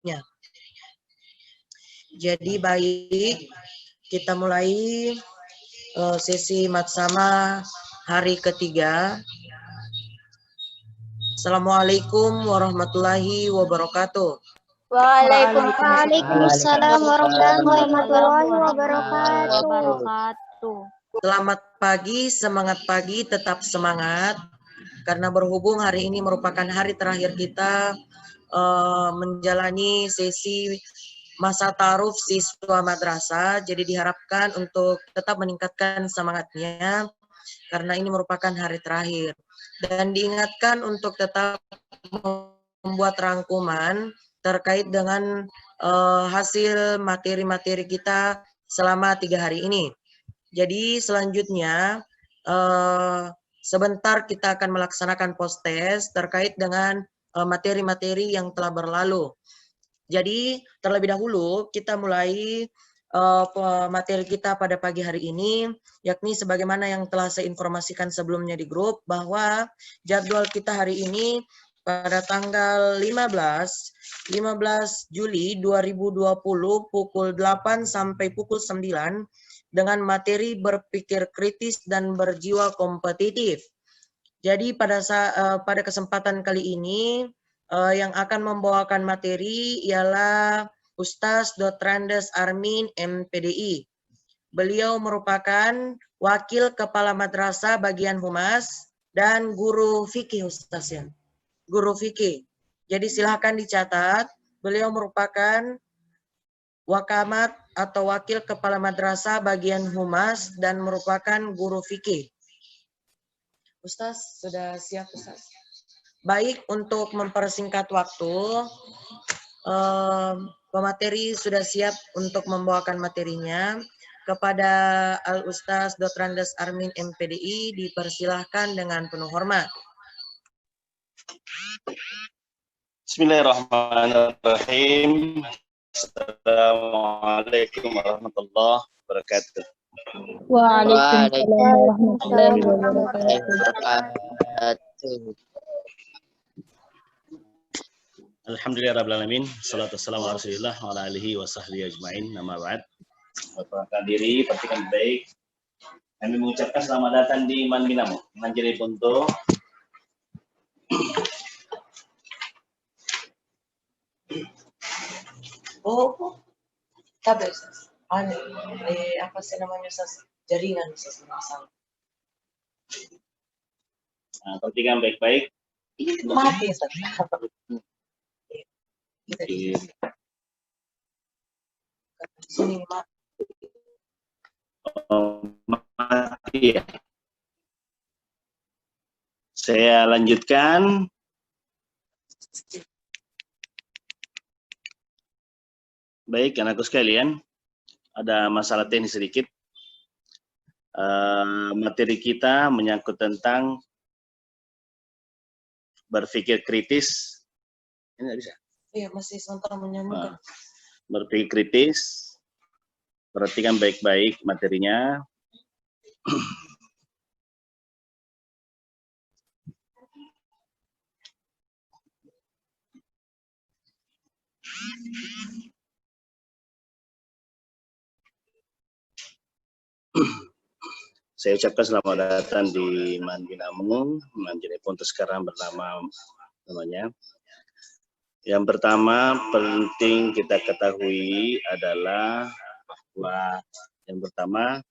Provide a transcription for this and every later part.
Ya. Jadi baik, kita mulai sesi matsama hari ketiga. Assalamualaikum warahmatullahi wabarakatuh. Waalaikumsalam warahmatullahi wabarakatuh. Selamat pagi, semangat pagi, tetap semangat. Karena berhubung hari ini merupakan hari terakhir kita menjalani sesi masa taaruf siswa madrasah, jadi diharapkan untuk tetap meningkatkan semangatnya karena ini merupakan hari terakhir. Dan diingatkan untuk tetap membuat rangkuman terkait dengan hasil materi-materi kita selama 3 hari ini. Jadi selanjutnya sebentar kita akan melaksanakan post test terkait dengan materi-materi yang telah berlalu. Jadi terlebih dahulu kita mulai materi kita pada pagi hari ini, yakni sebagaimana yang telah saya informasikan sebelumnya di grup, bahwa jadwal kita hari ini pada tanggal 15 Juli 2020 pukul 8 sampai pukul 9 dengan materi berpikir kritis dan berjiwa kompetitif. Jadi pada kesempatan kali ini yang akan membawakan materi ialah Ustaz Dotrandes Armin MPDI. Beliau merupakan Wakil Kepala Madrasah Bagian Humas dan Guru Fikih Ustaz ya. Guru Fikih. Jadi silahkan dicatat, beliau merupakan Wakamat atau Wakil Kepala Madrasah Bagian Humas dan merupakan Guru Fikih. Ustaz, sudah siap Ustaz? Baik, untuk mempersingkat waktu, pemateri sudah siap untuk membawakan materinya. Kepada Al-Ustaz Dotrandes Armin MPDI dipersilahkan dengan penuh hormat. Bismillahirrahmanirrahim. Assalamualaikum warahmatullahi wabarakatuh. Waalaikumsalam warahmatullahi wabarakatuh. Alhamdulillahirrahmanirrahim. Salatu wassalamu ala rasulillah wa ala alihi wa sahbihi ajma'in. Nama ba'd. Perkenalkan diri, perhatikan baik. Kami mengucapkan selamat datang di Man Binamu, Manjari Ponto. Oh, tapi apa sih namanya Ustaz? Jaringan Ustaz masalah. Nah, perhatikan baik-baik. Ini mati Ustaz. Sini mati ya. Saya lanjutkan. Baik, anakku sekalian, ada masalah teknis sedikit. Materi kita menyangkut tentang berpikir kritis. Ini nggak bisa? Iya, masih sementara menyambungkan. Berpikir kritis, perhatikan baik-baik materinya. Saya ucapkan selamat datang di Man Binamu, Manjari Ponto sekarang bernama namanya. Yang pertama penting kita ketahui adalah bahwa yang pertama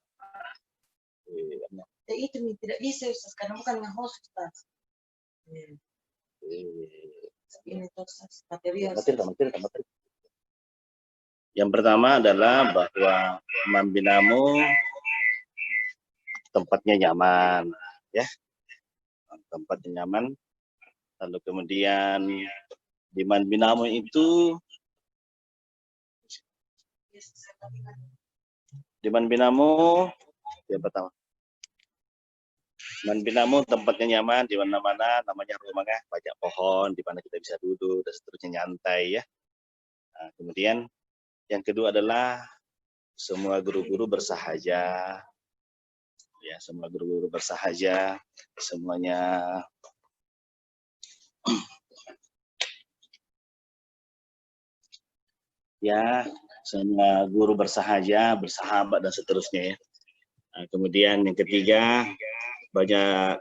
itu tidak bisa Ustaz, karena bukan nge-host Ustaz. Ini Ustaz, materi. Yang pertama adalah bahwa Man Binamu tempatnya nyaman, ya, tempatnya nyaman. Lalu kemudian di Man Binamu itu, di Man Binamu yang pertama, Man Binamu tempatnya nyaman di mana-mana, namanya rumahnya banyak pohon di mana kita bisa duduk dan seterusnya, nyantai ya. Nah, kemudian yang kedua adalah semua guru-guru bersahaja. Ya, semua guru-guru bersahaja, semuanya ya semua guru bersahaja, bersahabat dan seterusnya ya. Nah, kemudian yang ketiga, banyak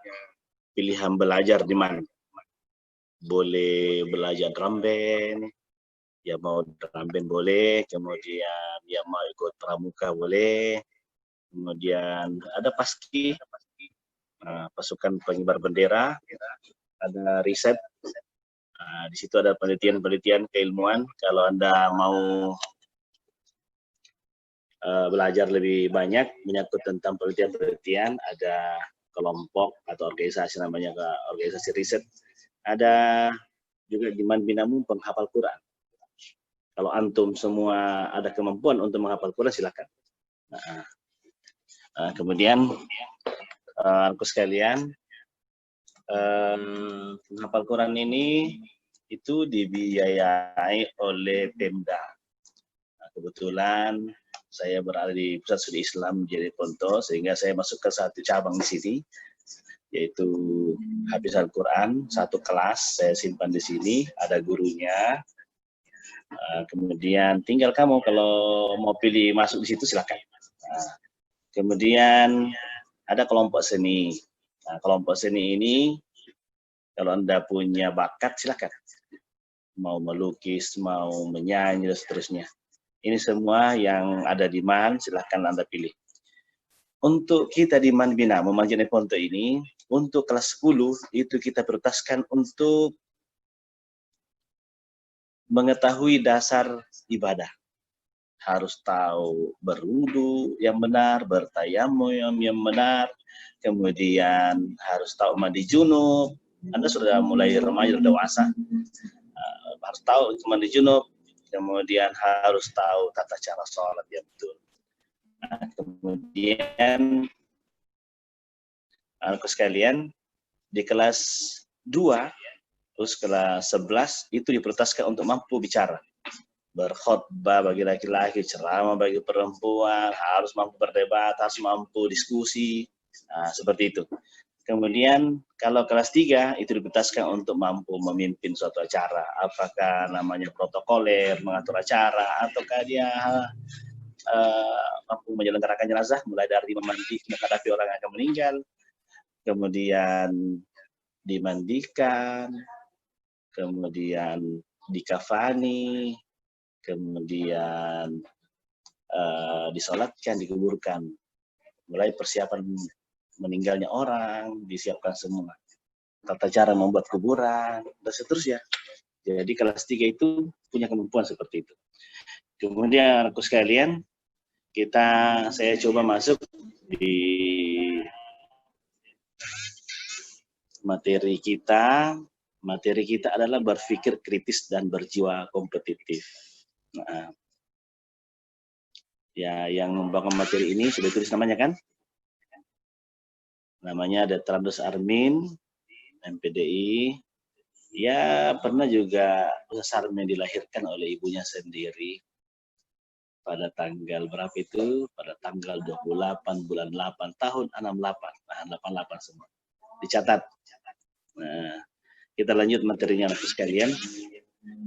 pilihan belajar di mana. Boleh belajar drum band, ya mau drum band boleh, kemudian ya mau ikut pramuka boleh, kemudian ada paski, pasukan pengibar bendera, ada riset. Di situ ada penelitian-penelitian keilmuan. Kalau Anda mau belajar lebih banyak menyangkut tentang penelitian-penelitian, ada kelompok atau organisasi namanya organisasi riset. Ada juga di Binamu penghafal Quran. Kalau antum semua ada kemampuan untuk menghafal Quran, silakan. Kemudian aku sekalian, menghafal Quran ini itu dibiayai oleh Pemda. Nah, kebetulan saya berada di Pusat Studi Islam Jari Ponto, sehingga saya masuk ke satu cabang di sini, yaitu Hafiz Al-Quran, satu kelas saya simpan di sini, ada gurunya. Kemudian tinggal kamu kalau mau pilih masuk di situ silakan. Kemudian ada kelompok seni. Nah, kelompok seni ini kalau Anda punya bakat silakan. Mau melukis, mau menyanyi dan seterusnya. Ini semua yang ada di MAN silakan Anda pilih. Untuk kita di MAN Binamu Jari Ponto ini, untuk kelas 10 itu kita prioritaskan untuk mengetahui dasar ibadah. Harus tahu berwudu yang benar, bertayamum yang benar, kemudian harus tahu mandi junub. Anda sudah mulai remaja dan dewasa, harus tahu mandi junub, kemudian harus tahu tata cara sholat yang betul. Nah, kemudian anak sekalian di kelas 2 terus kelas 11 itu diprioritaskan untuk mampu bicara, berkhutbah bagi laki-laki, ceramah bagi perempuan, harus mampu berdebat, harus mampu diskusi, seperti itu. Kemudian kalau kelas 3 itu diprioritaskan untuk mampu memimpin suatu acara, apakah namanya protokoler, mengatur acara, ataukah dia mampu menyelenggarakan jenazah, mulai dari menghadapi orang yang akan meninggal, kemudian dimandikan, kemudian dikafani, kemudian disolatkan, dikuburkan. Mulai persiapan meninggalnya orang, disiapkan semua. Tata cara membuat kuburan, dan seterusnya. Jadi kelas 3 itu punya kemampuan seperti itu. Kemudian aku sekalian, saya coba masuk di materi kita. Materi kita adalah berpikir kritis dan berjiwa kompetitif. Nah, ya, yang membangun materi ini sudah tulis namanya kan? Namanya ada Trandus Armin, MPDI. Ya, pernah juga Ustaz Armin dilahirkan oleh ibunya sendiri pada tanggal berapa itu? Pada tanggal 28 bulan 8 tahun 68. Nah, 88 semua. Dicatat. Nah, kita lanjut materinya anak sekalian.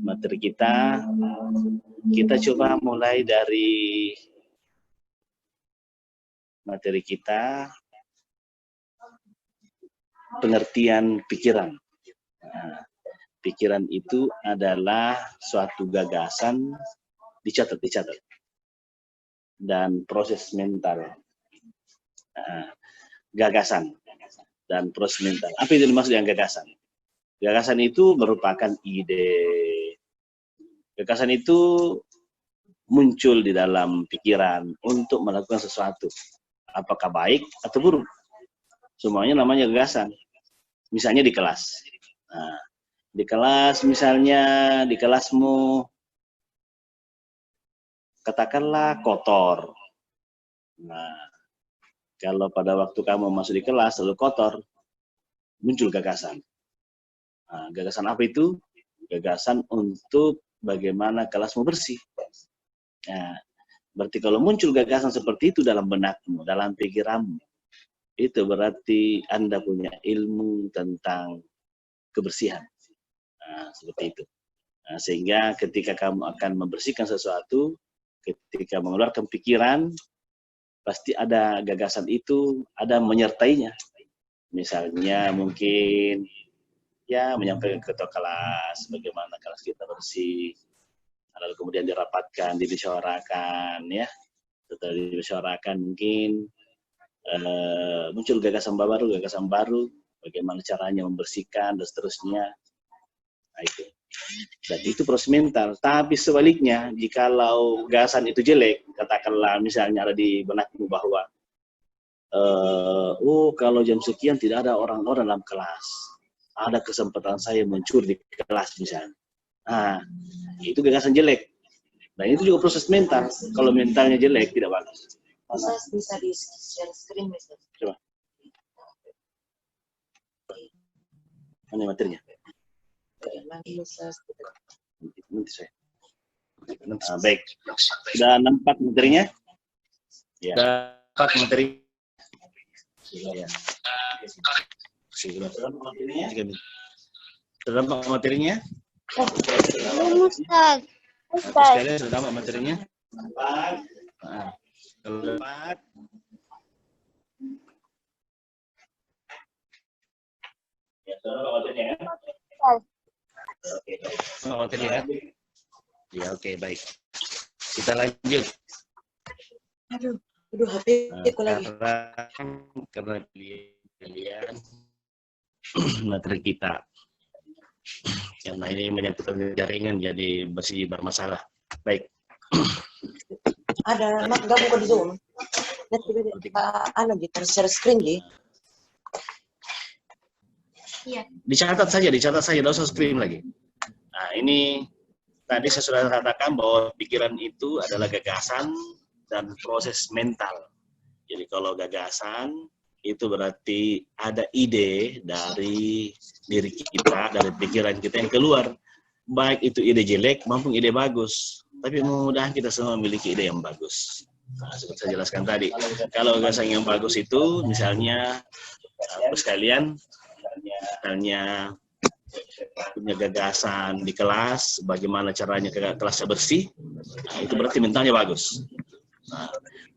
Materi kita coba mulai dari materi kita pengertian pikiran. Nah, pikiran itu adalah suatu gagasan, dicatat. Dan proses mental. Nah, gagasan dan proses mental. Apa itu dimaksud dengan gagasan? Gagasan itu merupakan ide. Gagasan itu muncul di dalam pikiran untuk melakukan sesuatu. Apakah baik atau buruk? Semuanya namanya gagasan. Misalnya di kelas. Nah, di kelas misalnya, di kelasmu katakanlah kotor. Nah, kalau pada waktu kamu masuk di kelas lalu kotor, muncul gagasan. Nah, gagasan apa itu? Gagasan untuk bagaimana kelasmu bersih. Nah, berarti kalau muncul gagasan seperti itu dalam benakmu, dalam pikiranmu, itu berarti Anda punya ilmu tentang kebersihan. Nah, seperti itu. Nah, sehingga ketika kamu akan membersihkan sesuatu, ketika mengeluarkan pikiran, pasti ada gagasan itu, ada menyertainya. Misalnya mungkin ya menyampaikan ke ketua kelas, bagaimana kelas kita bersih, lalu kemudian dirapatkan, dimusyawarahkan, ya. Setelah dimusyawarahkan mungkin muncul gagasan baru, bagaimana caranya membersihkan dan seterusnya. Nah, itu. Dan itu proses mental. Tapi sebaliknya, jikalau gagasan itu jelek, katakanlah misalnya ada di benakmu bahwa kalau jam sekian tidak ada orang-orang dalam kelas, ada kesempatan saya mencuri di kelas misalnya. Nah, itu gagasan jelek. Nah, itu juga proses mental. Kalau mentalnya jelek, tidak bagus. Bisa di share screen, Mister. Coba. Mana materinya? Nanti saya. Baik. Sudah nampak materinya? Ya. Nampak materi. Ya. Sudah nampak materinya? Ustaz. Sekalian sudah nampak materinya? Nampak. Nah, kalau nampak. Ya, sudah nampak materinya kan? Oke, materi ya? Ya, oke, baik. Kita lanjut. Aduh, HP aku lagi. Karena pilihan materi kita. Karena ini menyangkut jaringan, jadi masih bermasalah. Baik. Ada, mak gak buka di Zoom. Lihat gitu, share screen gitu. Iya. Dicatat saja, tidak usah screen lagi. Nah, ini tadi saya sudah katakan bahwa pikiran itu adalah gagasan dan proses mental. Jadi kalau gagasan itu berarti ada ide dari diri kita, dari pikiran kita yang keluar. Baik itu ide jelek maupun ide bagus. Tapi mudah-mudahan kita semua memiliki ide yang bagus. Nah, seperti saya jelaskan tadi. Kalau gagasan yang bagus itu misalnya sekalian misalnya punya gagasan di kelas, bagaimana caranya kelasnya bersih, nah, itu berarti mentalnya bagus. Nah,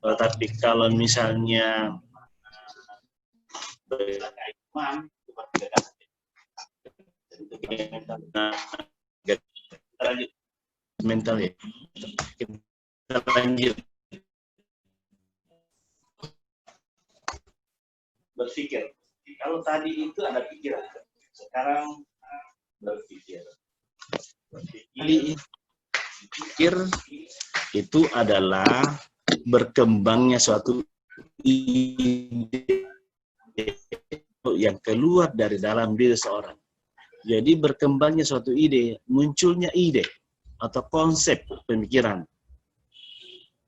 tetapi kalau misalnya mental ya, kita lanjut berpikir. Kalau tadi itu ada pikiran, sekarang berpikir. Pikir itu adalah berkembangnya suatu ide yang keluar dari dalam diri seorang. Jadi berkembangnya suatu ide, munculnya ide atau konsep pemikiran.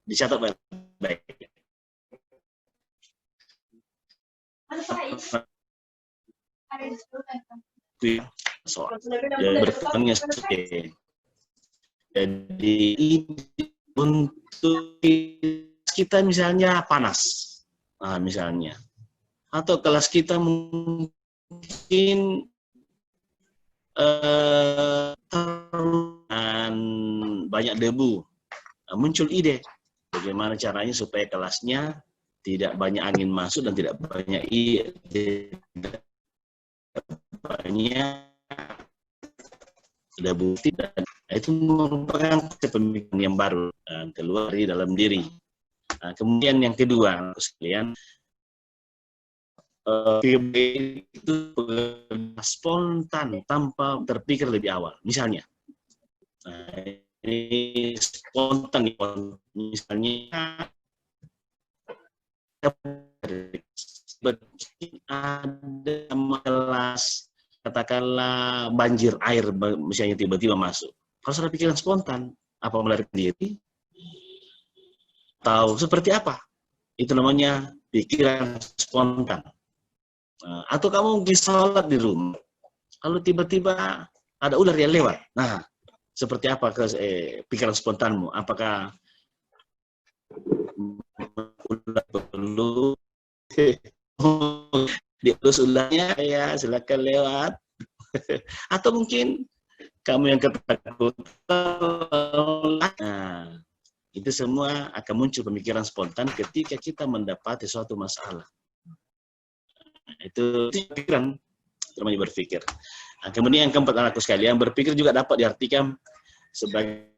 Dicatat baik-baik. Berkembangnya studi. Jadi untuk kita misalnya panas, nah, misalnya, atau kelas kita mungkin banyak debu, nah, muncul ide bagaimana caranya supaya kelasnya tidak banyak angin masuk dan tidak banyak debu, tidak. Itu merupakan pemikiran yang baru keluar di dalam diri. Nah, kemudian yang kedua, sekalian, itu spontan tanpa terpikir lebih awal. Misalnya, ini spontan, misalnya ada kelas, katakanlah banjir air, misalnya tiba-tiba masuk. Kalau sudah pikiran spontan, apa melarikan diri? Atau seperti apa? Itu namanya pikiran spontan. Atau kamu mungkin sholat di rumah, lalu tiba-tiba ada ular yang lewat. Nah, seperti apa pikiran spontanmu? Apakah ular perlu dielus ularnya, ya silakan lewat? Atau mungkin kamu yang ketakutan. Nah, itu semua akan muncul pemikiran spontan ketika kita mendapati suatu masalah. Itu pikiran namanya berpikir. Nah, kemudian yang keempat, anakku sekalian, berpikir juga dapat diartikan sebagai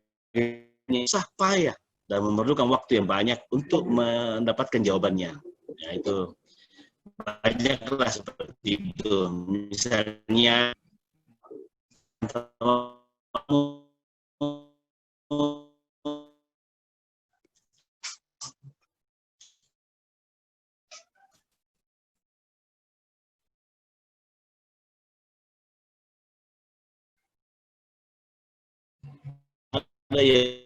susah payah dan memerlukan waktu yang banyak untuk mendapatkan jawabannya. Ya, itu banyaklah seperti itu. Misalnya ada yang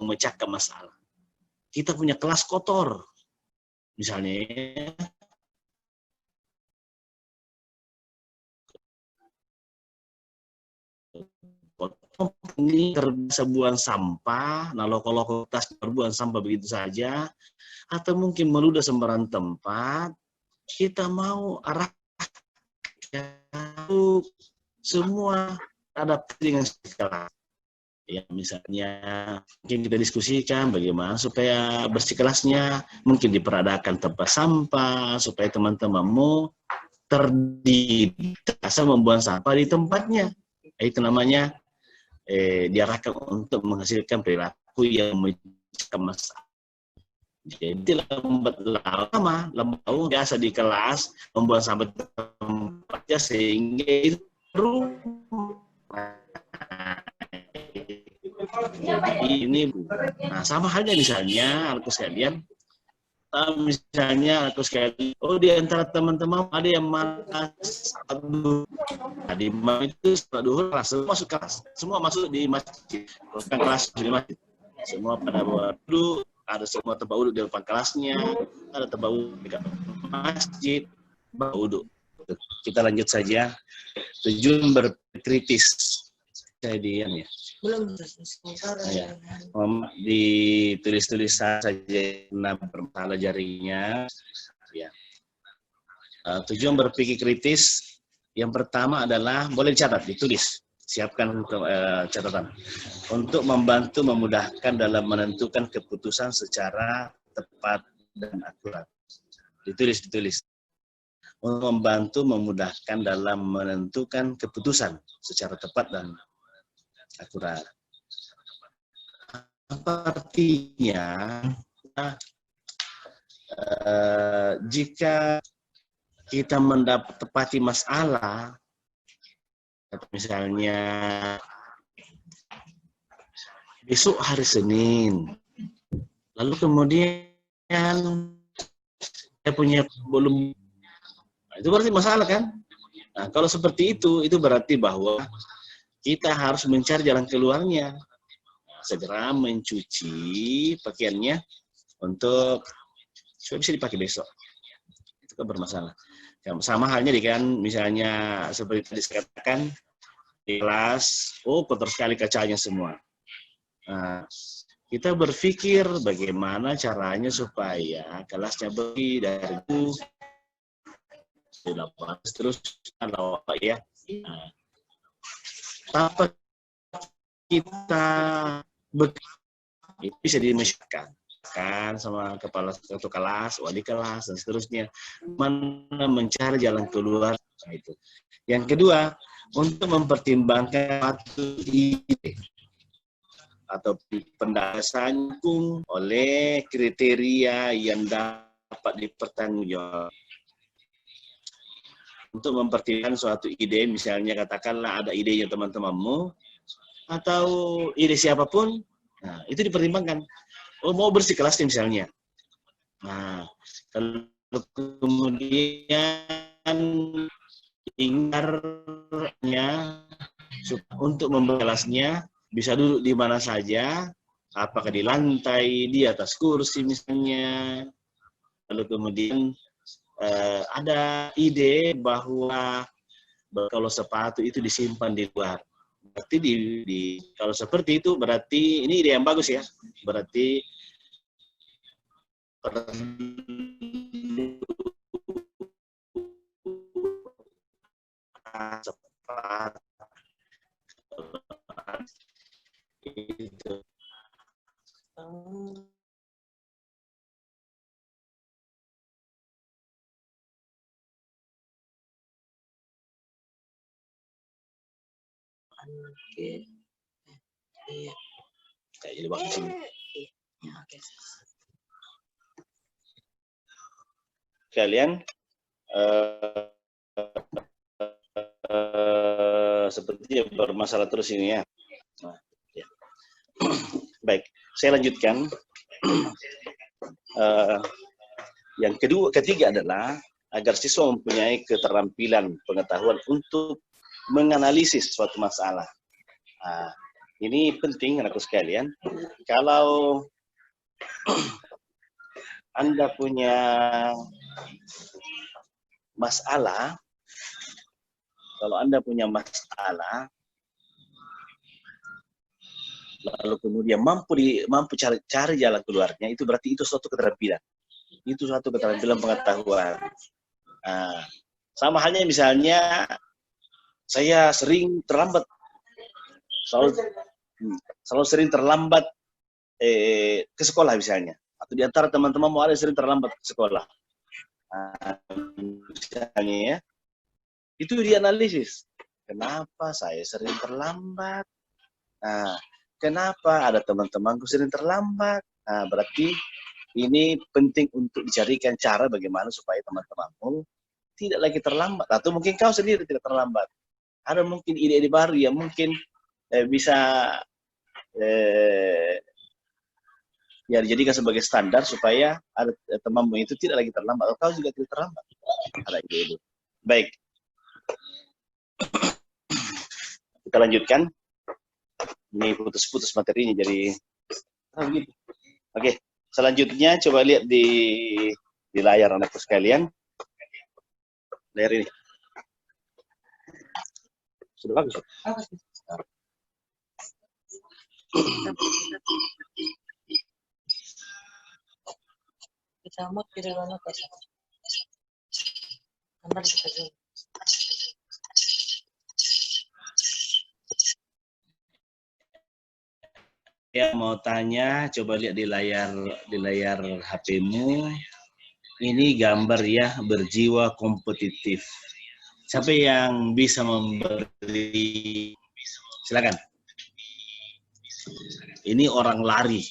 memecahkan masalah. Kita punya kelas kotor, misalnya ini terbiasa buang sampah, nah loko-loko tas berbuang sampah begitu saja, atau mungkin meludah sembarang tempat, kita mau arah semua adaptasi dengan kelas. Ya, misalnya mungkin kita diskusikan bagaimana supaya bersih kelasnya, mungkin diperadakan tempat sampah supaya teman-temanmu terbiasa membuang sampah di tempatnya. Itu namanya diarahkan untuk menghasilkan perilaku yang mencegah masalah. Jadi lambat laun biasa di kelas membuang sampah tempatnya sehingga itu jadi ini, nah sama halnya misalnya anakku sekalian, di antara teman-teman ada yang malas, nah, di itu setelah duhur semua masuk kelas, semua masuk di masjid, bukan kelas di masjid, semua pada wudhu, ada semua tempat wudhu di depan kelasnya, ada tempat wudhu di masjid, wudhu. Kita lanjut saja. Tujuan berkritis. Saya ya. Belum ya. Ditulis-tulis saja bermasalah jaringnya. Ya. Tujuan berpikir kritis yang pertama adalah, boleh dicatat, ditulis, siapkan catatan, untuk membantu memudahkan dalam menentukan keputusan secara tepat dan akurat. Ditulis. Untuk membantu memudahkan dalam menentukan keputusan secara tepat dan akurat. Apa artinya? Jika kita mendapati masalah, misalnya besok hari Senin, lalu kemudian saya punya belum, itu berarti masalah kan? Nah, kalau seperti itu berarti bahwa kita harus mencari jalan keluarnya. Segera mencuci pakaiannya untuk supaya bisa dipakai besok. Itu kan bermasalah. Sama halnya dengan misalnya seperti tadi saya katakan di kelas, kotor sekali kacanya semua. Nah, kita berpikir bagaimana caranya supaya kelasnya bersih dari itu. Terus kalau ya, tanpa kita bisa dimasyarakat kan sama kepala satu kelas, wali kelas dan seterusnya, mana mencari jalan keluar itu. Yang kedua, untuk mempertimbangkan satu ide atau pendasaran oleh kriteria yang dapat dipertanggungjawabkan. Untuk mempertimbangkan suatu ide, misalnya katakanlah ada idenya teman-temanmu, atau ide siapapun, nah, itu dipertimbangkan. Oh, mau bersih kelasnya misalnya. Nah, kalau kemudian ingatnya untuk membersih kelasnya, bisa duduk di mana saja, apakah di lantai, di atas kursi misalnya. Lalu kemudian ada ide bahwa kalau sepatu itu disimpan di luar. Berarti kalau seperti itu berarti ini ide yang bagus ya. Berarti cepat itu. Oke. Iya. Kayak jadi waktu sini. Ya, oke. Kalian sepertinya bermasalah terus ini ya. Nah, ya. Baik, saya lanjutkan. Yang ketiga adalah agar siswa mempunyai keterampilan pengetahuan untuk menganalisis suatu masalah. Nah, ini penting anakku sekalian. Kalau Anda punya masalah, lalu kemudian mampu cari jalan keluarnya, itu berarti itu suatu keterampilan. Itu suatu keterampilan pengetahuan. Nah, sama halnya misalnya saya sering terlambat, selalu sering terlambat ke sekolah misalnya, atau di antara teman-teman mau ada sering terlambat ke sekolah. Nah, misalnya ya, itu dianalisis. Kenapa saya sering terlambat? Nah, kenapa ada teman-temanku sering terlambat? Nah, berarti ini penting untuk dicarikan cara bagaimana supaya teman-temanmu tidak lagi terlambat. Atau mungkin kau sendiri tidak terlambat. Ada mungkin ide-ide baru yang mungkin bisa ya dijadikan sebagai standar supaya ada temanmu itu tidak lagi terlambat. Atau kau juga tidak terlambat. Ada ide-ide. Baik. Kita lanjutkan. Ini putus-putus materinya jadi gitu. Oke, selanjutnya coba lihat di layar anakku sekalian. Layar ini. Sudah bagus. Kita mood kita mana kasih. Gambar kita dulu. Ya mau tanya, coba lihat di layar HP-mu. Ini gambar ya, berjiwa kompetitif. Siapa yang bisa memberi? Silakan. Ini orang lari.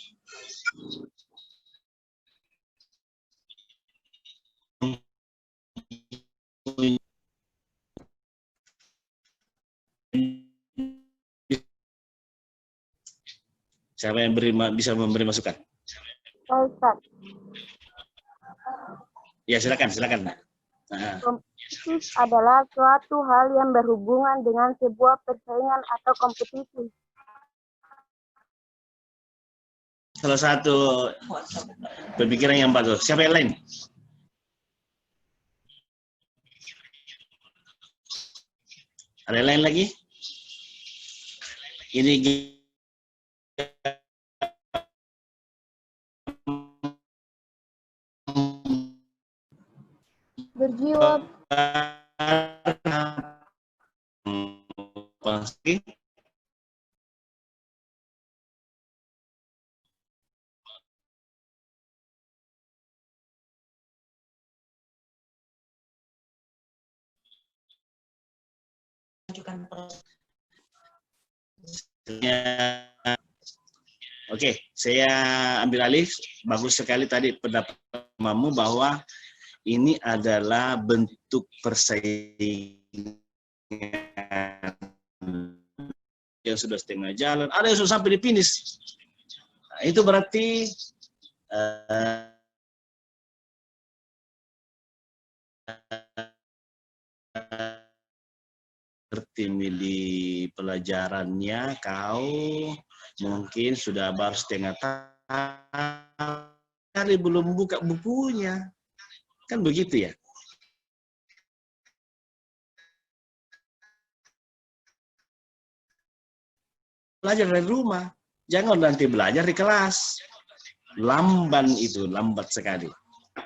Siapa yang bisa memberi masukan? Ustaz, Ya silakan. Nah. kompetitif adalah suatu hal yang berhubungan dengan sebuah persaingan atau kompetisi. Salah satu pemikiran yang bagus. Siapa yang lain? Ada yang lain lagi? Ini Berjiwa pasti Oke, saya ambil alih. Bagus sekali tadi pendapat kamu bahwa ini adalah bentuk persaingan yang sudah setengah jalan, ada yang sudah sampai di finish. Nah, itu berarti seperti di pelajarannya kau mungkin sudah baru setengah hari belum buka bukunya, kan begitu ya. belajar dari rumah. Jangan nanti belajar di kelas. Lamban itu, lambat sekali.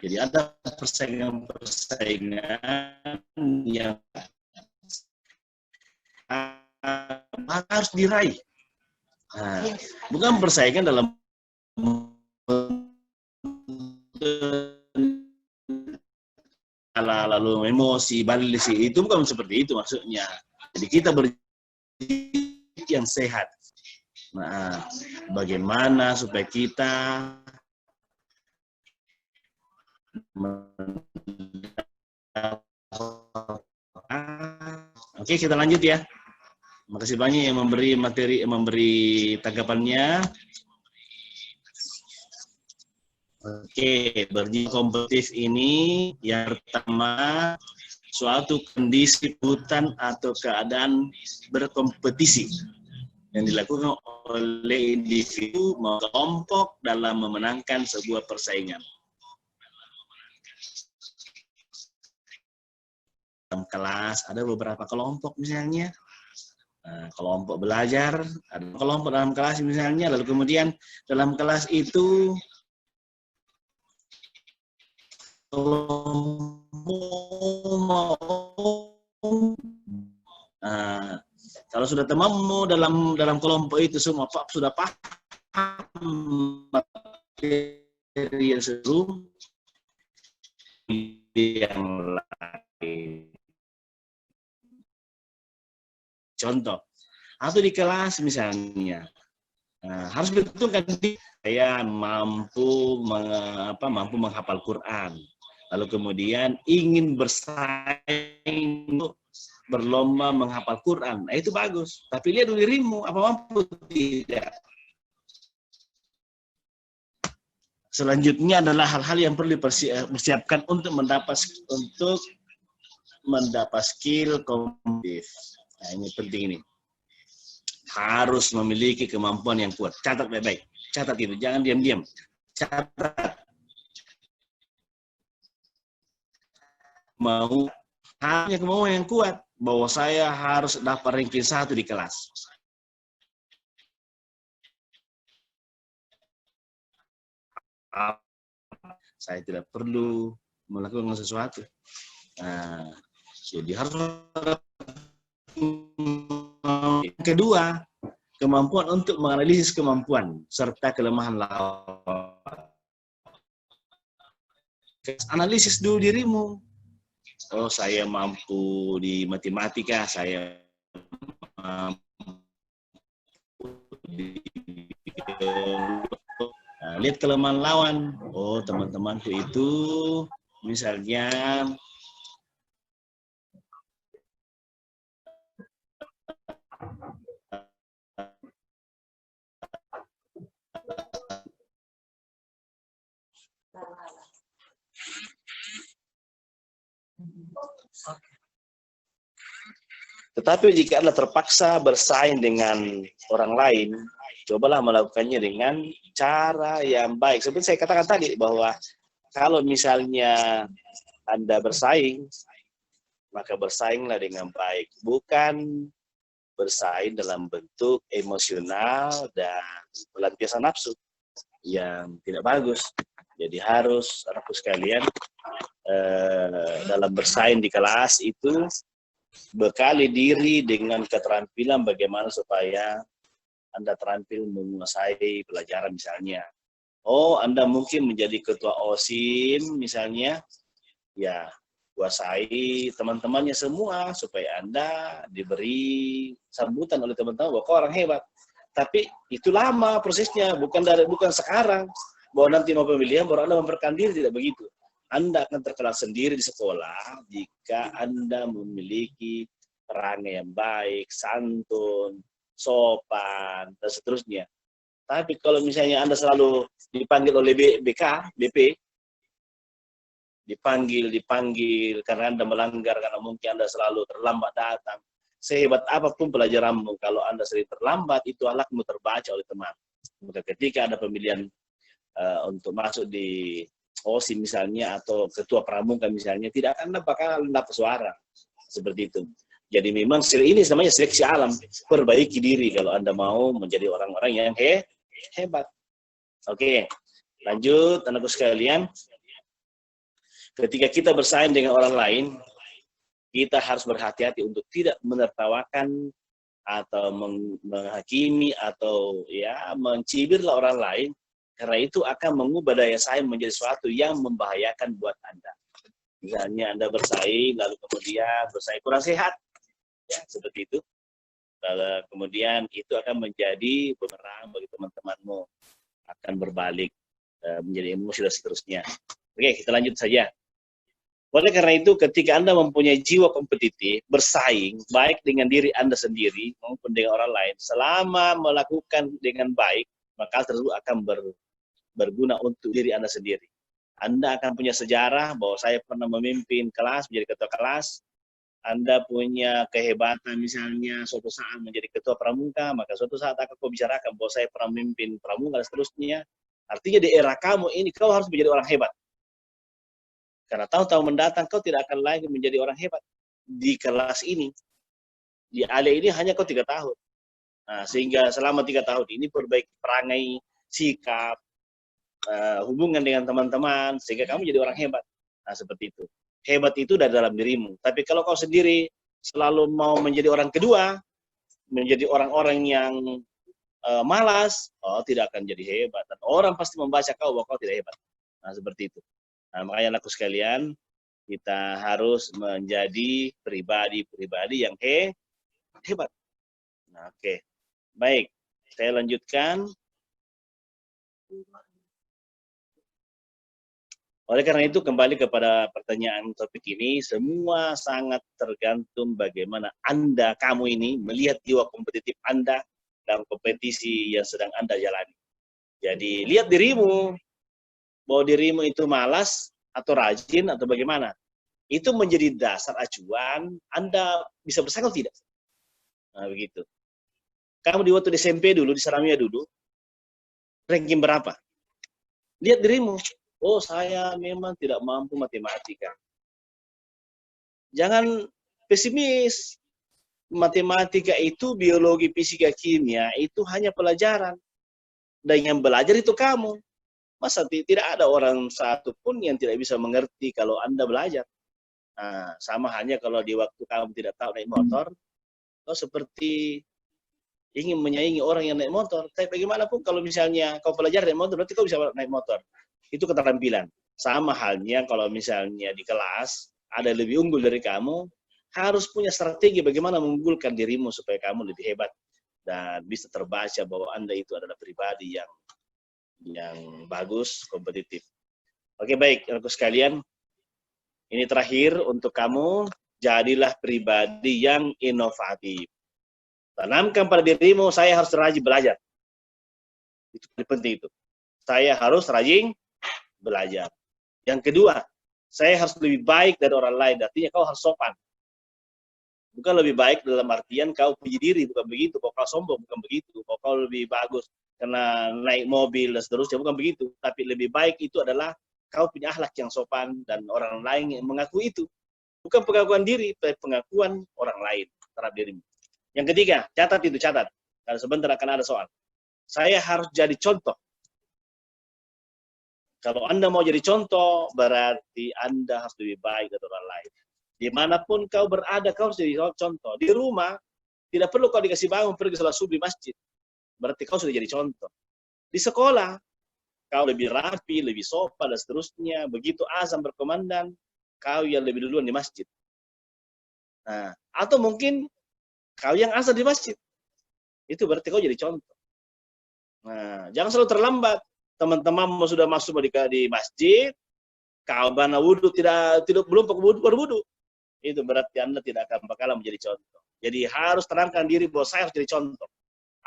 Jadi ada persaingan-persaingan yang harus diraih. Nah, bukan persaingan dalam lalu emosi, balisi, itu bukan seperti itu maksudnya. Jadi kita yang sehat. Nah, bagaimana supaya kita Oke, kita lanjut ya. Makasih banyak yang memberi materi, memberi tanggapannya. Oke, berjiwa kompetitif ini yang pertama suatu kondisi hutan atau keadaan berkompetisi yang dilakukan oleh individu maupun kelompok dalam memenangkan sebuah persaingan. Dalam kelas ada beberapa kelompok misalnya, kelompok belajar, ada kelompok dalam kelas misalnya, lalu kemudian dalam kelas itu kalau sudah temanmu dalam kelompok itu semua sudah paham materi yang sebelum yang lain. Contoh, atau di kelas misalnya, harus betulkan saya mampu menghafal Quran, lalu kemudian ingin bersaing untuk berlomba menghafal Quran, nah itu bagus. Tapi lihat dirimu, apa mampu tidak. Selanjutnya adalah hal-hal yang perlu dipersiapkan untuk mendapat skill kompetitif. Nah, ini penting ini. Harus memiliki kemampuan yang kuat. Catat baik-baik. Catat itu, jangan diam-diam. Catat. Hanya kemauan yang kuat bahwa saya harus dapat ranking 1 di kelas. Saya tidak perlu melakukan sesuatu. Jadi harus. Kedua, kemampuan untuk menganalisis kemampuan serta kelemahan lawan. Analisis dulu dirimu. Oh, saya mampu di matematika, saya mampu lihat kelemahan lawan. Oh, teman-temanku itu misalnya tetapi jika Anda terpaksa bersaing dengan orang lain, cobalah melakukannya dengan cara yang baik. Seperti saya katakan tadi, bahwa kalau misalnya Anda bersaing, maka bersainglah dengan baik. Bukan bersaing dalam bentuk emosional dan pelampiasan nafsu yang tidak bagus. Jadi harus, anakku sekalian, dalam bersaing di kelas itu bekali diri dengan keterampilan bagaimana supaya Anda terampil menguasai pelajaran misalnya. Oh, Anda mungkin menjadi ketua OSIM misalnya, ya kuasai teman-temannya semua supaya Anda diberi sambutan oleh teman-teman bahwa kau orang hebat. Tapi itu lama prosesnya, bukan sekarang. Bahwa nanti mau pemilihan baru Anda memperkenalkan diri, tidak begitu. Anda akan terkenal sendiri di sekolah jika Anda memiliki perangai yang baik, santun, sopan, dan seterusnya. Tapi kalau misalnya Anda selalu dipanggil oleh BP, dipanggil karena Anda melanggar, karena mungkin Anda selalu terlambat datang. Sehebat apapun pelajaranmu, kalau Anda sering terlambat, itu alakmu terbaca oleh teman. Maka ketika ada pemilihan untuk masuk di OSIM misalnya, atau ketua pramuka misalnya, tidak akan bakal dapat suara. Seperti itu. Jadi memang ini namanya seleksi alam. Perbaiki diri kalau Anda mau menjadi orang-orang yang hebat. Oke, lanjut anakku sekalian. Ketika kita bersaing dengan orang lain, kita harus berhati-hati untuk tidak menertawakan atau menghakimi atau ya mencibirlah orang lain, karena itu akan mengubah daya saing menjadi sesuatu yang membahayakan buat Anda. Misalnya Anda bersaing, lalu kemudian bersaing kurang sehat, ya seperti itu. Lalu kemudian itu akan menjadi bumerang bagi teman-temanmu, akan berbalik menjadi emosi dan seterusnya. Oke, kita lanjut saja. Oleh karena itu, ketika Anda mempunyai jiwa kompetitif, bersaing, baik dengan diri Anda sendiri maupun dengan orang lain, selama melakukan dengan baik, maka tersebut akan berguna untuk diri Anda sendiri. Anda akan punya sejarah bahwa saya pernah memimpin kelas, menjadi ketua kelas. Anda punya kehebatan misalnya suatu saat menjadi ketua pramuka, maka suatu saat akan kau bicarakan bahwa saya pernah memimpin pramuka dan seterusnya. Artinya di era kamu ini kau harus menjadi orang hebat. Karena tahun-tahun mendatang kau tidak akan lagi menjadi orang hebat di kelas ini. Di ALE ini hanya kau 3 tahun. Nah, sehingga selama 3 tahun ini perbaiki perangai, sikap, hubungan dengan teman-teman, sehingga kamu jadi orang hebat. Nah, seperti itu. Hebat itu dari dalam dirimu. Tapi kalau kau sendiri selalu mau menjadi orang kedua, menjadi orang-orang yang malas, tidak akan jadi hebat. Dan orang pasti membaca kau bahwa kau tidak hebat. Nah, seperti itu. Nah, makanya anakku sekalian, kita harus menjadi pribadi-pribadi yang hebat. Nah, oke. Baik, saya lanjutkan. Oleh karena itu, kembali kepada pertanyaan topik ini, semua sangat tergantung bagaimana kamu ini melihat jiwa kompetitif Anda dalam kompetisi yang sedang Anda jalani. Jadi, lihat dirimu, bahwa dirimu itu malas atau rajin atau bagaimana. Itu menjadi dasar acuan Anda bisa bersaing atau tidak. Nah, begitu. Kamu di waktu di SMP dulu, di Saramia dulu, ranking berapa? Lihat dirimu. Oh, saya memang tidak mampu matematika. Jangan pesimis. Matematika itu, biologi, fisika, kimia, itu hanya pelajaran. Dan yang belajar itu kamu. Masa tidak ada orang satu pun yang tidak bisa mengerti kalau Anda belajar. Nah, sama hanya kalau di waktu kamu tidak tahu naik motor, kau seperti ingin menyaingi orang yang naik motor. Tapi bagaimanapun kalau misalnya kau belajar naik motor, berarti kau bisa naik motor. Itu keterampilan. Sama halnya kalau misalnya di kelas ada yang lebih unggul dari kamu, harus punya strategi bagaimana mengunggulkan dirimu supaya kamu lebih hebat dan bisa terbaca bahwa Anda itu adalah pribadi yang bagus, kompetitif. Oke, baik, anakku sekalian. Ini terakhir untuk kamu, jadilah pribadi yang inovatif. Tanamkan pada dirimu, saya harus rajin belajar. Itu paling penting itu. Saya harus rajin belajar. Yang kedua, saya harus lebih baik dari orang lain. Artinya kau harus sopan. Bukan lebih baik dalam artian kau puji diri, bukan begitu. Kau sombong, bukan begitu. Kau lebih bagus karena naik mobil dan seterusnya, bukan begitu. Tapi lebih baik itu adalah kau punya akhlak yang sopan dan orang lain yang mengaku itu. Bukan pengakuan diri, tapi pengakuan orang lain terhadap dirimu. Yang ketiga, catat itu, catat. Karena sebentar akan ada soal. Saya harus jadi contoh. Kalau Anda mau jadi contoh, berarti Anda harus lebih baik dari orang lain. Dimanapun kau berada, kau harus jadi contoh. Di rumah, tidak perlu kau dikasih bangun pergi sholat subuh di masjid. Berarti kau sudah jadi contoh. Di sekolah, kau lebih rapi, lebih sopan, dan seterusnya. Begitu azan berkumandang, kau yang lebih duluan di masjid. Nah, atau mungkin kau yang azan di masjid. Itu berarti kau jadi contoh. Nah, jangan selalu terlambat. Teman-teman sudah masuk di masjid, kau bana wudhu belum berwudhu. Itu berarti Anda tidak akan bakalan menjadi contoh. Jadi harus terangkan diri bahwa saya harus jadi contoh.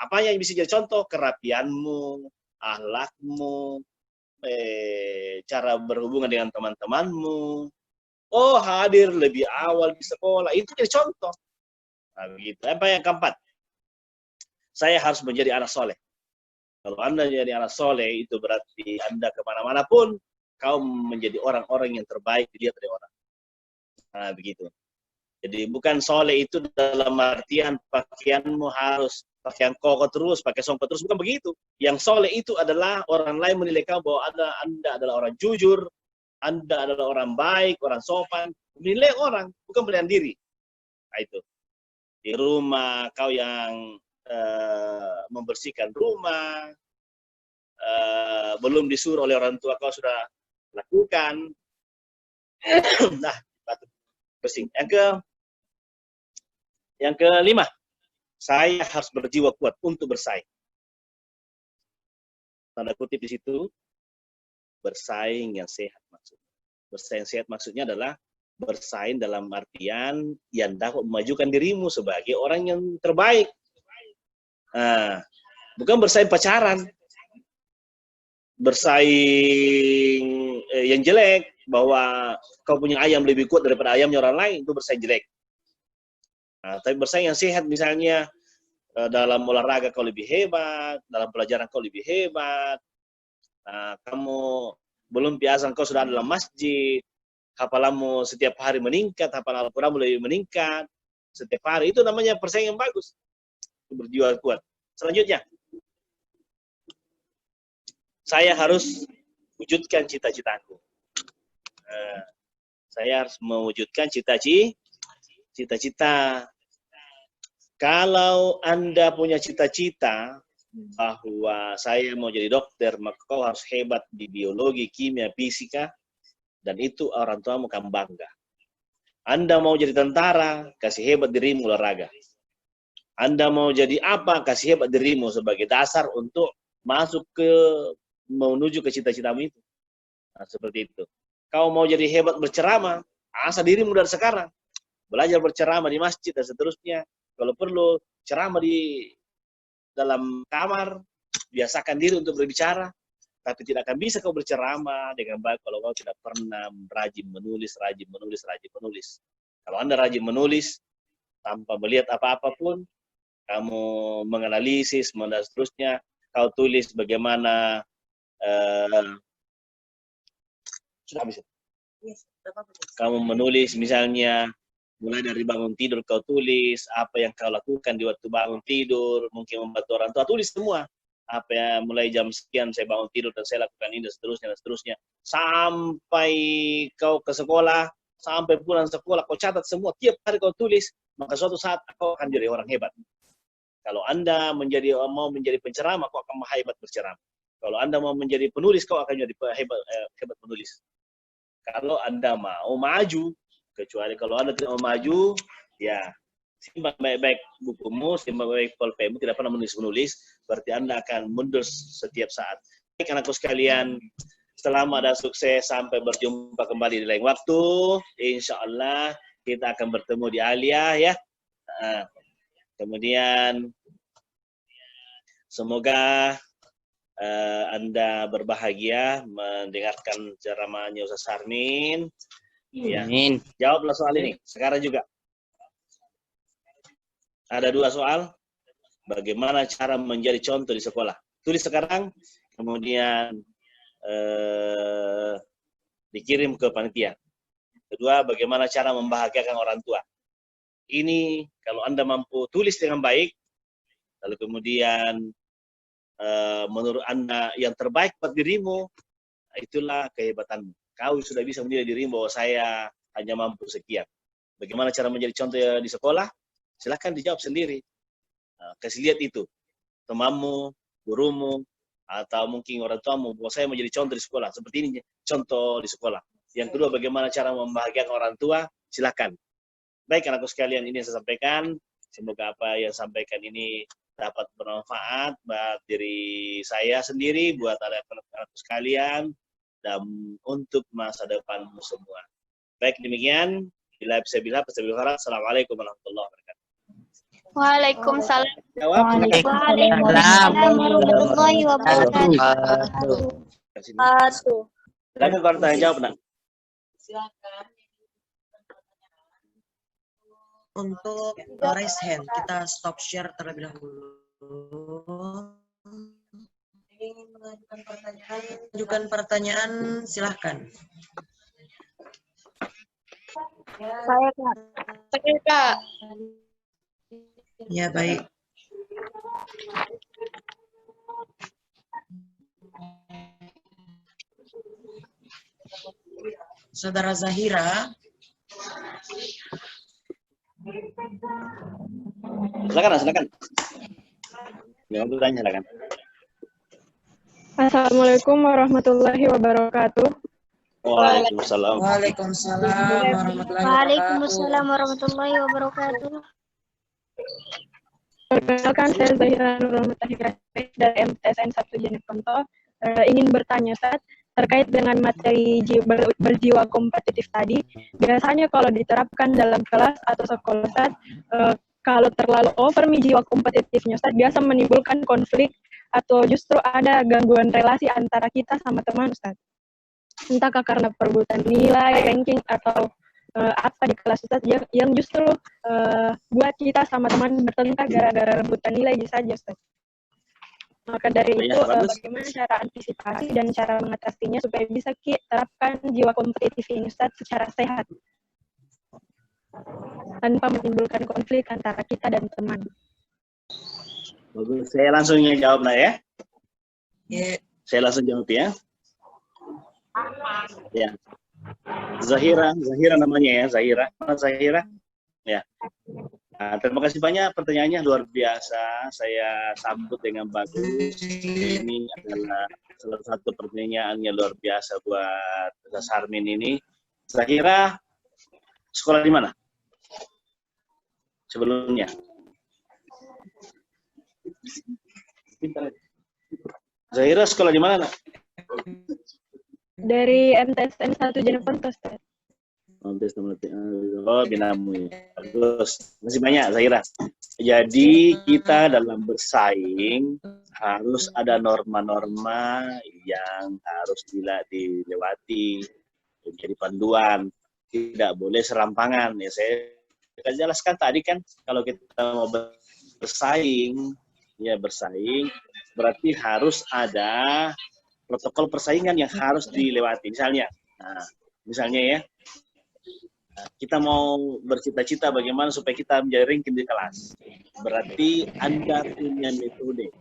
Apa yang bisa jadi contoh? Kerapianmu, akhlakmu, cara berhubungan dengan teman-temanmu. Oh, hadir lebih awal di sekolah, itu jadi contoh. Nah, begitu. Apa yang keempat? Saya harus menjadi anak soleh. Kalau Anda jadi anak soleh, itu berarti Anda kemana-mana pun, kau menjadi orang-orang yang terbaik dilihat dari orang. Nah, begitu. Jadi bukan soleh itu dalam artian pakaianmu harus pakaian koko terus, pakai songkok terus, bukan begitu. Yang soleh itu adalah orang lain menilai kamu bahwa Anda adalah orang jujur, Anda adalah orang baik, orang sopan, menilai orang, bukan penilaian diri. Nah, itu. Di rumah kau yang membersihkan rumah, belum disuruh oleh orang tua kau sudah lakukan. Nah, bersih. Yang kelima, saya harus berjiwa kuat untuk bersaing. Tanda kutip di situ, bersaing yang sehat maksudnya. Bersaing sehat maksudnya adalah bersaing dalam artian yang dapat memajukan dirimu sebagai orang yang terbaik. Nah, bukan bersaing pacaran, bersaing yang jelek, bahwa kau punya ayam lebih kuat daripada ayamnya orang lain, itu bersaing jelek. Nah, tapi bersaing yang sehat, misalnya dalam olahraga kau lebih hebat, dalam pelajaran kau lebih hebat, kamu belum biasa kau sudah dalam masjid, hafalanmu setiap hari meningkat, hafalan Al-Quran lebih meningkat setiap hari, itu namanya persaingan yang bagus, berjiwa kuat. Selanjutnya, saya harus wujudkan cita-citaku. Saya harus mewujudkan cita-cita. Kalau Anda punya cita-cita bahwa saya mau jadi dokter, maka kau harus hebat di biologi, kimia, fisika, dan itu orang tua akan bangga. Anda mau jadi tentara, kasih hebat dirimu olahraga. Anda mau jadi apa, kasih hebat dirimu sebagai dasar untuk masuk menuju ke cita-citamu itu. Nah, seperti itu. Kau mau jadi hebat berceramah, asah dirimu dari sekarang. Belajar berceramah di masjid dan seterusnya. Kalau perlu ceramah di dalam kamar, biasakan diri untuk berbicara, tapi tidak akan bisa kau berceramah dengan baik kalau kau tidak pernah rajin menulis. Kalau Anda rajin menulis, tanpa melihat apa-apa pun, kamu menganalisis, dan seterusnya, kau tulis bagaimana, sudah habis. Kamu menulis misalnya, mulai dari bangun tidur kau tulis, apa yang kau lakukan di waktu bangun tidur, mungkin membantu orang tua, tulis semua. Apa yang mulai jam sekian saya bangun tidur dan saya lakukan ini dan seterusnya. Sampai kau ke sekolah, sampai pulang sekolah, kau catat semua, tiap hari kau tulis, maka suatu saat kau akan jadi orang hebat. Kalau Anda mau menjadi penceramah, kau akan hebat berceramah. Kalau Anda mau menjadi penulis, kau akan jadi hebat penulis. Kalau Anda mau maju, kecuali kalau Anda tidak mau maju, ya simpan baik-baik bukumu, simpan baik pulpenmu, tidak pernah menulis, berarti Anda akan mundur setiap saat. Baik anakku sekalian, selamat dan sukses, sampai berjumpa kembali di lain waktu. Insya Allah kita akan bertemu di Aliyah ya. Kemudian semoga Anda berbahagia mendengarkan ceramahnya Ustaz Sarmin. Ya. Jawablah soal ini sekarang juga. Ada 2 soal. Bagaimana cara menjadi contoh di sekolah? Tulis sekarang, kemudian dikirim ke panitia. Kedua, bagaimana cara membahagiakan orang tua? Ini kalau Anda mampu tulis dengan baik, lalu kemudian menurut Anda yang terbaik buat dirimu, itulah kehebatanmu. Kau sudah bisa menilai dirimu bahwa saya hanya mampu sekian. Bagaimana cara menjadi contoh di sekolah? Silahkan dijawab sendiri. Kasih lihat itu. Temanmu, gurumu, atau mungkin orang tuamu, bahwa saya menjadi contoh di sekolah. Seperti ini contoh di sekolah. Yang kedua, bagaimana cara membahagiakan orang tua? Silahkan. Baik anakku sekalian, ini yang saya sampaikan. Semoga apa yang saya sampaikan ini dapat bermanfaat buat diri saya sendiri, buat anak-anakku sekalian, dan untuk masa depanmu semua. Baik, demikian. Bila bisa bilang, Assalamualaikum warahmatullahi wabarakatuh. Waalaikumsalam. Waalaikumsalam warahmatullahi wabarakatuh. Silakan kalau tanya jawab, nak. Silakan. Untuk raise hand, kita stop share terlebih dahulu. Ingin mengajukan pertanyaan, silahkan. Saya, Kak. Saya, Kak. Ya, baik. Saudara Zahira. Silakan. Yang bertanya silakan. Assalamualaikum warahmatullahi wabarakatuh. Waalaikumsalam. Waalaikumsalam warahmatullahi Waalaikumsalam wabarakatuh. warahmatullahi wabarakatuh. Perkenalkan, saya Zahira Nurul Mutahira dari MTSN 1 Jeneponto. Ingin bertanya, Ustaz, terkait dengan materi berjiwa kompetitif tadi. Biasanya kalau diterapkan dalam kelas atau sekolah, Ustaz, kalau terlalu over jiwa kompetitifnya, Ustaz, biasa menimbulkan konflik atau justru ada gangguan relasi antara kita sama teman, Ustaz. Entahkah karena perebutan nilai, ranking, atau apa di kelas, Ustaz, yang justru buat kita sama teman bertengkar gara-gara rebutan nilai saja, Ustaz. Maka dari itu, bagaimana cara antisipasi dan cara mengatasinya supaya bisa kita terapkan jiwa kompetitif ini, Ustaz, secara sehat tanpa menimbulkan konflik antara kita dan teman. Bagus, saya langsung jawab ya. Ya. Saya langsung jawab ya. Ya. Zahira namanya ya, Zahira. Ya. Nah, terima kasih banyak pertanyaannya, luar biasa. Saya sambut dengan bagus. Ini adalah salah satu pertanyaan yang luar biasa buat Sarmin ini. Zahira, sekolah di mana? Sebelumnya. Zahira sekolah di mana, Nak? Dari MTSN 1 Jeneponto, Ustaz. Oh, binamu ya. Bagus. Masih banyak, Zahira. Jadi kita dalam bersaing harus ada norma-norma yang harus dilewati, menjadi panduan. Tidak boleh serampangan. Ya, saya jelaskan tadi kan, kalau kita mau bersaing berarti harus ada protokol persaingan yang harus dilewati. Misalnya ya, kita mau bercita-cita bagaimana supaya kita menjadi ranking di kelas. Berarti Anda punya metode.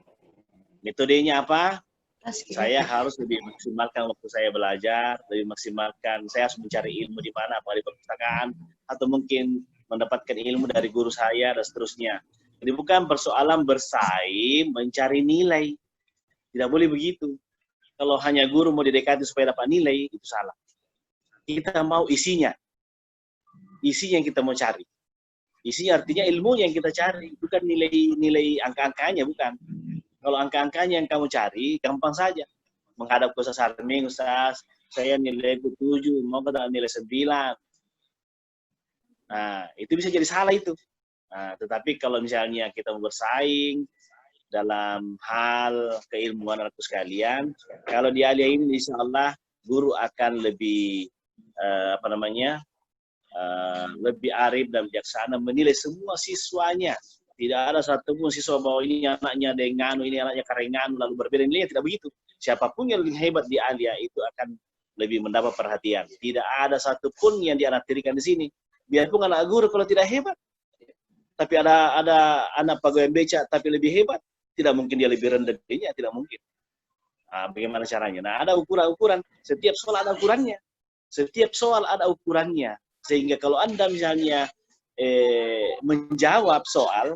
Metodenya apa? Saya harus lebih maksimalkan waktu saya belajar, lebih maksimalkan, saya harus mencari ilmu di mana, apa di perpustakaan, atau mungkin mendapatkan ilmu dari guru saya, dan seterusnya. Jadi bukan persoalan bersaing, mencari nilai. Tidak boleh begitu. Kalau hanya guru mau didekati supaya dapat nilai, itu salah. Kita mau isinya. Isinya yang kita mau cari. Isinya artinya ilmu yang kita cari, bukan nilai angka-angkanya, bukan. Kalau angka-angkanya yang kamu cari, gampang saja. Menghadap ke Ustaz Sarmin, Ustaz, saya nilai 7, mau ke nilai 9. Nah, itu bisa jadi salah itu. Nah, tetapi kalau misalnya kita mau bersaing dalam hal keilmuan anakku sekalian, kalau di Alia ini insya Allah guru akan lebih lebih arif dan bijaksana menilai semua siswanya. Tidak ada satupun siswa bahwa ini anaknya dengan ini anaknya karengan lalu berbeda nilai, tidak begitu. Siapapun yang lebih hebat di Alia itu akan lebih mendapat perhatian. Tidak ada satupun yang dianaktirikan di sini. Biarpun anak guru kalau tidak hebat, tapi ada anak pegawai beca tapi lebih hebat, tidak mungkin dia lebih rendah dirinya, tidak mungkin. Nah, bagaimana caranya? Nah, ada ukuran-ukuran. Setiap soal ada ukurannya. Setiap soal ada ukurannya. Sehingga kalau Anda misalnya menjawab soal,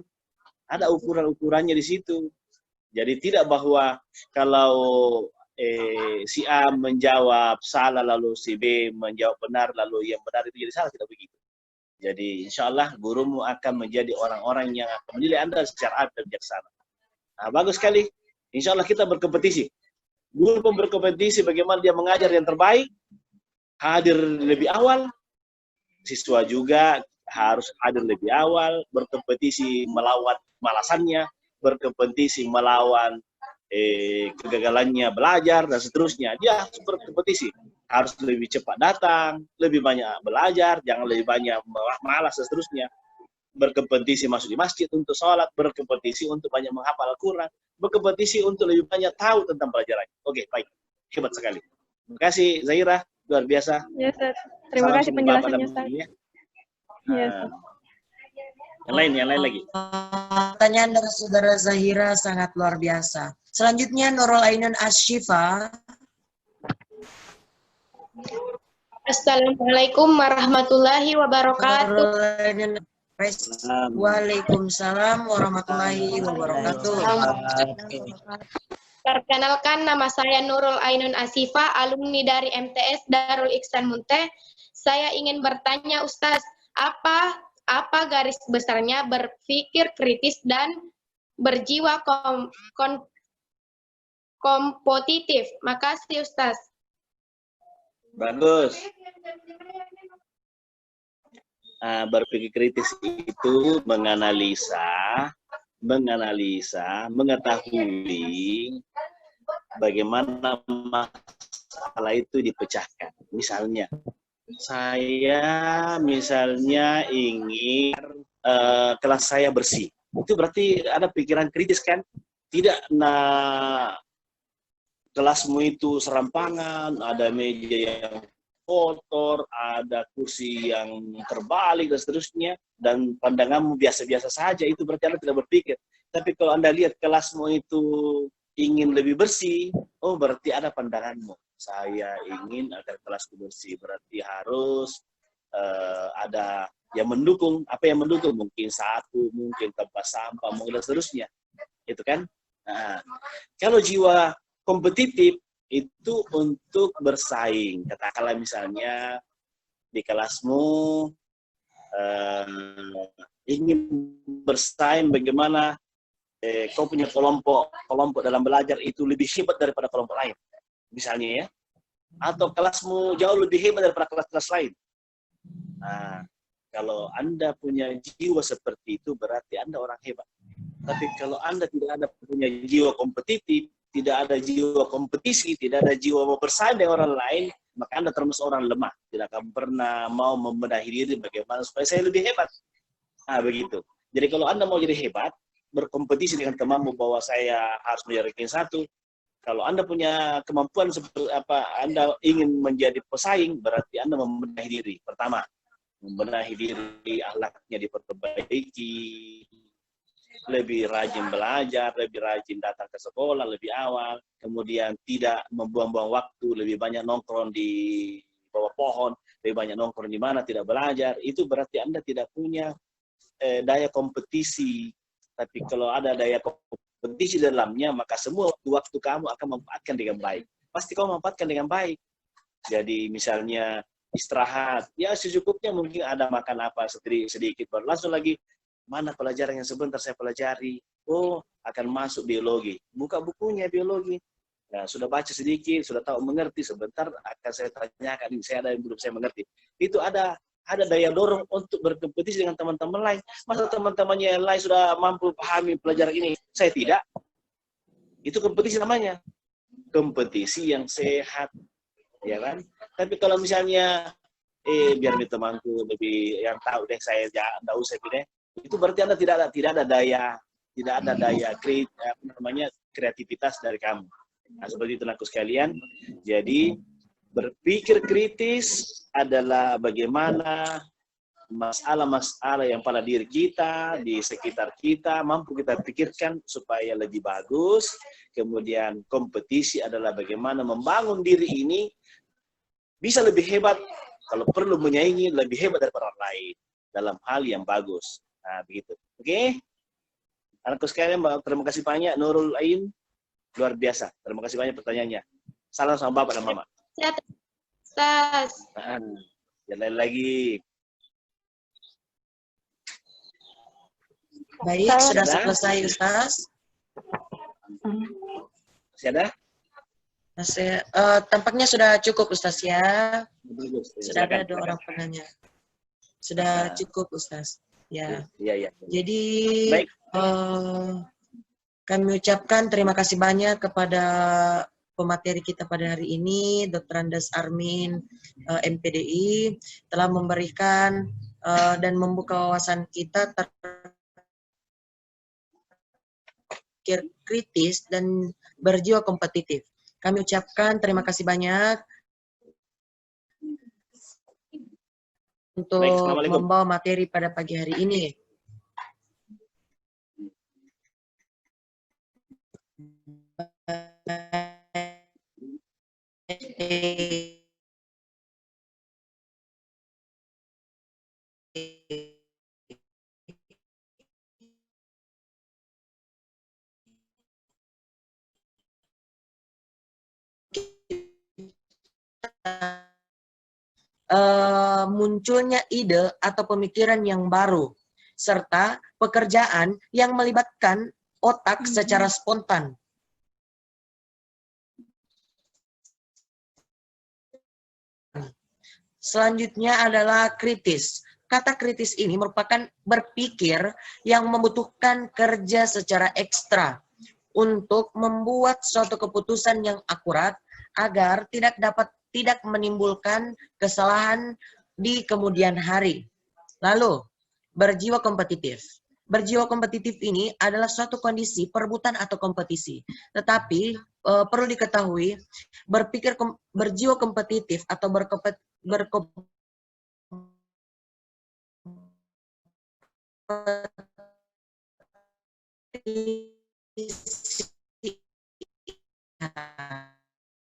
ada ukuran-ukurannya di situ. Jadi tidak bahwa kalau si A menjawab salah lalu si B menjawab benar lalu yang benar itu jadi salah, tidak begitu. Jadi insya Allah gurumu akan menjadi orang-orang yang akan menilai Anda secara adil dan bijaksana. Nah, bagus sekali. Insya Allah kita berkompetisi. Guru pun berkompetisi bagaimana dia mengajar yang terbaik, hadir lebih awal. Siswa juga harus hadir lebih awal, berkompetisi melawan malasannya, berkompetisi melawan kegagalannya belajar, dan seterusnya. Dia harus berkompetisi. Harus lebih cepat datang, lebih banyak belajar, jangan lebih banyak malas, dan seterusnya. Berkompetisi masuk di masjid untuk sholat, berkompetisi untuk banyak menghafal Al-Quran, berkompetisi untuk lebih banyak tahu tentang pelajaran. Oke, baik. Hebat sekali. Terima kasih, Zahira. Luar biasa. Ya, Ustaz. Terima kasih penjelasannya, Ustaz. Ya. Ya, Ustaz. Yang lain lagi. Pertanyaan dari Saudara Zahira sangat luar biasa. Selanjutnya Nurul Ainun Ashifa. Assalamualaikum warahmatullahi wabarakatuh. Nurul Ainun Waalaikumsalam warahmatullahi wabarakatuh. Perkenalkan, nama saya Nurul Ainun Asifa, alumni dari MTS Darul Ihsan Munteh. Saya ingin bertanya, Ustaz, apa garis besarnya berpikir kritis dan berjiwa kompetitif? Makasih, Ustaz. Bagus. Berpikir kritis itu menganalisa, mengetahui bagaimana masalah itu dipecahkan. Misalnya, saya ingin kelas saya bersih. Itu berarti ada pikiran kritis kan? Tidak, kelasmu itu serampangan, ada meja yang kotor, ada kursi yang terbalik dan seterusnya, dan pandanganmu biasa-biasa saja, itu berarti Anda tidak berpikir. Tapi kalau Anda lihat kelasmu itu ingin lebih bersih, oh berarti ada pandanganmu. Saya ingin agar kelasku bersih, berarti harus ada yang mendukung. Apa yang mendukung? Mungkin sapu, mungkin tempat sampah, mungkin dan seterusnya. Itu kan? Nah, kalau jiwa kompetitif itu untuk bersaing. Katakanlah misalnya di kelasmu ingin bersaing bagaimana kau punya kelompok dalam belajar itu lebih hebat daripada kelompok lain. Misalnya ya. Atau kelasmu jauh lebih hebat daripada kelas-kelas lain. Nah, kalau Anda punya jiwa seperti itu berarti Anda orang hebat. Tapi kalau Anda tidak ada punya jiwa kompetitif, tidak ada jiwa kompetisi, tidak ada jiwa mau bersaing dengan orang lain, maka Anda termasuk orang lemah. Tidak akan pernah mau membenahi diri bagaimana supaya saya lebih hebat. Nah, begitu. Jadi kalau Anda mau jadi hebat, berkompetisi dengan temanmu bahwa saya harus menjadi ranking 1. Kalau Anda punya kemampuan seperti apa, Anda ingin menjadi pesaing, berarti Anda membenahi diri. Pertama, membenahi diri, akhlaknya diperbaiki, lebih rajin belajar, lebih rajin datang ke sekolah lebih awal, kemudian tidak membuang-buang waktu, lebih banyak nongkrong di bawah pohon, lebih banyak nongkrong di mana tidak belajar. Itu berarti Anda tidak punya daya kompetisi. Tapi kalau ada daya kompetisi dalamnya, maka semua waktu kamu akan memanfaatkan dengan baik. Pasti kamu memanfaatkan dengan baik. Jadi misalnya istirahat, ya secukupnya, mungkin ada makan apa sedikit, baru langsung lagi, mana pelajaran yang sebentar saya pelajari? Oh, akan masuk biologi. Buka bukunya biologi. Nah, sudah baca sedikit, sudah tahu mengerti, sebentar akan saya tanyakan, ini saya ada yang belum saya mengerti. Itu ada daya dorong untuk berkompetisi dengan teman-teman lain. Masa teman-temannya yang lain sudah mampu pahami pelajaran ini, saya tidak? Itu kompetisi namanya. Kompetisi yang sehat. Ya kan? Tapi kalau misalnya, biar nih temanku lebih yang tahu deh, saya tidak usah deh. Itu berarti Anda tidak ada daya kreativitas dari kamu. Nah, seperti itu anakku sekalian. Jadi berpikir kritis adalah bagaimana masalah-masalah yang pada diri kita, di sekitar kita, mampu kita pikirkan supaya lebih bagus. Kemudian kompetisi adalah bagaimana membangun diri ini bisa lebih hebat, kalau perlu menyaingi lebih hebat daripada orang lain dalam hal yang bagus. Nah, begitu. Oke? Anakku sekalian, terima kasih banyak Nurul Ain. Luar biasa. Terima kasih banyak pertanyaannya. Salam sama Bapak dan Mama. Sehat, Ustaz. Yang lain lagi. Baik, sudah selesai Ustaz. Masih ada? Tampaknya sudah cukup Ustaz ya. Bagus. Sudah ada 2 orang penanya. Sudah cukup Ustaz. Ya. Iya. Jadi Baik. Kami ucapkan terima kasih banyak kepada pemateri kita pada hari ini, Dr. Andes Armin, MPDI, telah memberikan dan membuka wawasan kita terkait kritis dan berjiwa kompetitif. Kami ucapkan terima kasih banyak untuk membawa materi pada pagi hari ini. munculnya ide atau pemikiran yang baru, serta pekerjaan yang melibatkan otak secara spontan. Selanjutnya adalah kritis. Kata kritis ini merupakan berpikir yang membutuhkan kerja secara ekstra untuk membuat suatu keputusan yang akurat agar tidak menimbulkan kesalahan di kemudian hari. Lalu, berjiwa kompetitif. Berjiwa kompetitif ini adalah suatu kondisi perebutan atau kompetisi. Tetapi perlu diketahui, berjiwa kompetitif atau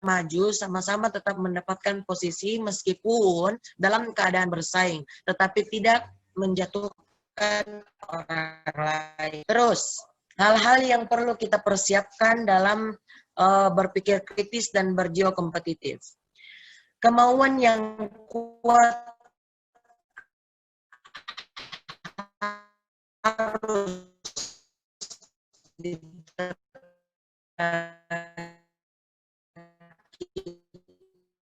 maju sama-sama tetap mendapatkan posisi meskipun dalam keadaan bersaing, tetapi tidak menjatuhkan orang lain. Terus, hal-hal yang perlu kita persiapkan dalam berpikir kritis dan berjiwa kompetitif. Kemauan yang kuat harus